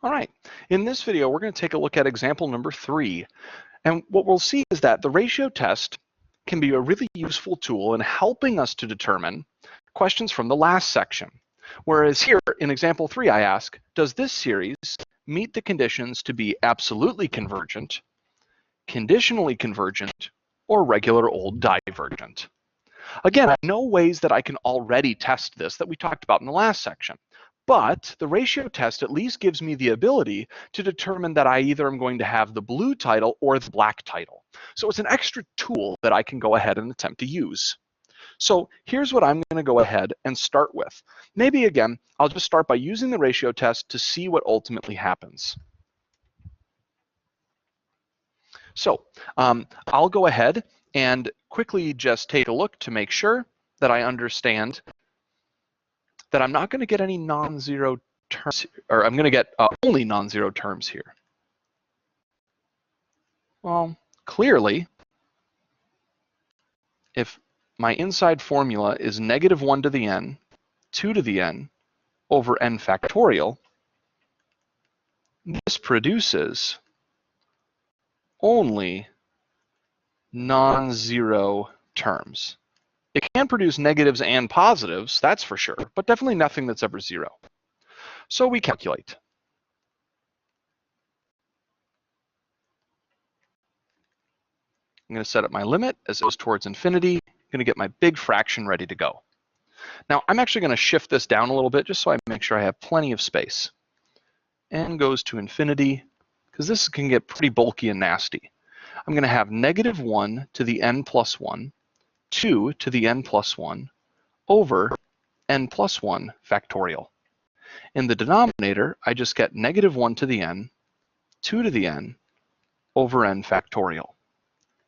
All right, in this video, we're going to take a look at example number 3. And what we'll see is that the ratio test can be a really useful tool in helping us to determine questions from the last section. Whereas here in example 3, I ask, does this series meet the conditions to be absolutely convergent, conditionally convergent, or regular old divergent? Again, I know ways that I can already test this that we talked about in the last section. But the ratio test at least gives me the ability to determine that I either am going to have the blue title or the black title. So it's an extra tool that I can go ahead and attempt to use. So here's what I'm going to go ahead and start with. Maybe again, I'll just start by using the ratio test to see what ultimately happens. So I'll go ahead and quickly just take a look to make sure that I understand that I'm not going to get any non-zero terms, or I'm going to get only non-zero terms here. Well, clearly, if my inside formula is -1 to the n, 2 to the n, over n factorial, this produces only non-zero terms. It can produce negatives and positives, that's for sure, but definitely nothing that's ever zero. So we calculate. I'm going to set up my limit as it goes towards infinity. I'm going to get my big fraction ready to go. Now, I'm actually going to shift this down a little bit just so I make sure I have plenty of space. N goes to infinity, because this can get pretty bulky and nasty. I'm going to have -1 to the n plus 1, 2 to the n plus 1, over n plus 1 factorial. In the denominator, I just get -1 to the n, 2 to the n, over n factorial.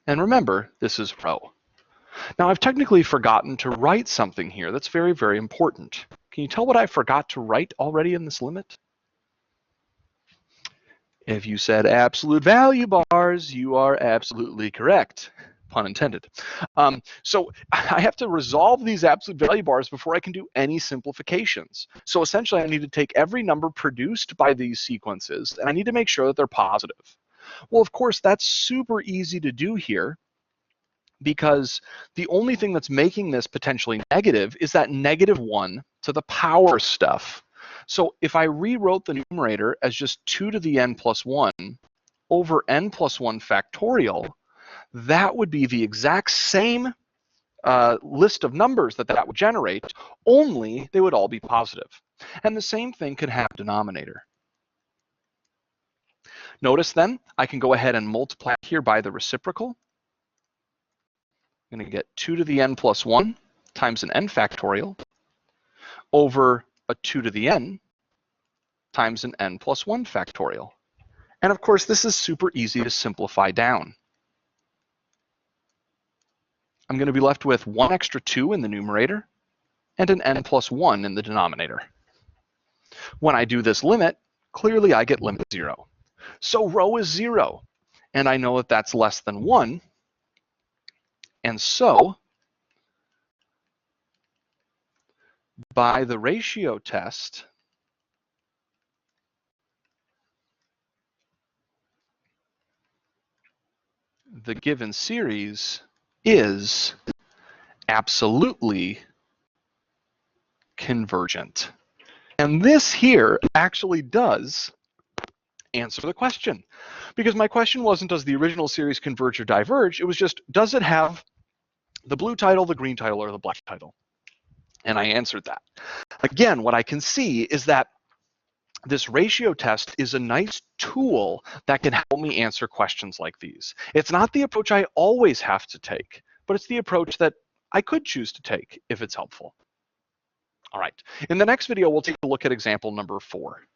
And remember, this is rho. Now, I've technically forgotten to write something here that's very, very important. Can you tell what I forgot to write already in this limit? If you said absolute value bars, you are absolutely correct. Pun intended. So I have to resolve these absolute value bars before I can do any simplifications. So essentially, I need to take every number produced by these sequences, and I need to make sure that they're positive. Well, of course, that's super easy to do here, because the only thing that's making this potentially negative is that -1 to the power stuff. So if I rewrote the numerator as just 2 to the n plus 1 over n plus 1 factorial, that would be the exact same list of numbers that would generate, only they would all be positive. And the same thing could happen denominator. Notice then, I can go ahead and multiply here by the reciprocal. I'm going to get 2 to the n plus 1 times an n factorial over a 2 to the n times an n plus 1 factorial. And of course, this is super easy to simplify down. I'm going to be left with 1 extra 2 in the numerator and an n plus 1 in the denominator. When I do this limit, clearly I get limit 0. So rho is 0, and I know that that's less than 1. And so, by the ratio test, the given series is absolutely convergent. And this here actually does answer the question. Because my question wasn't, does the original series converge or diverge? It was just, does it have the blue title, the green title, or the black title? And I answered that. Again, what I can see is that this ratio test is a nice tool that can help me answer questions like these. It's not the approach I always have to take, but it's the approach that I could choose to take if it's helpful. All right, in the next video, we'll take a look at example number 4.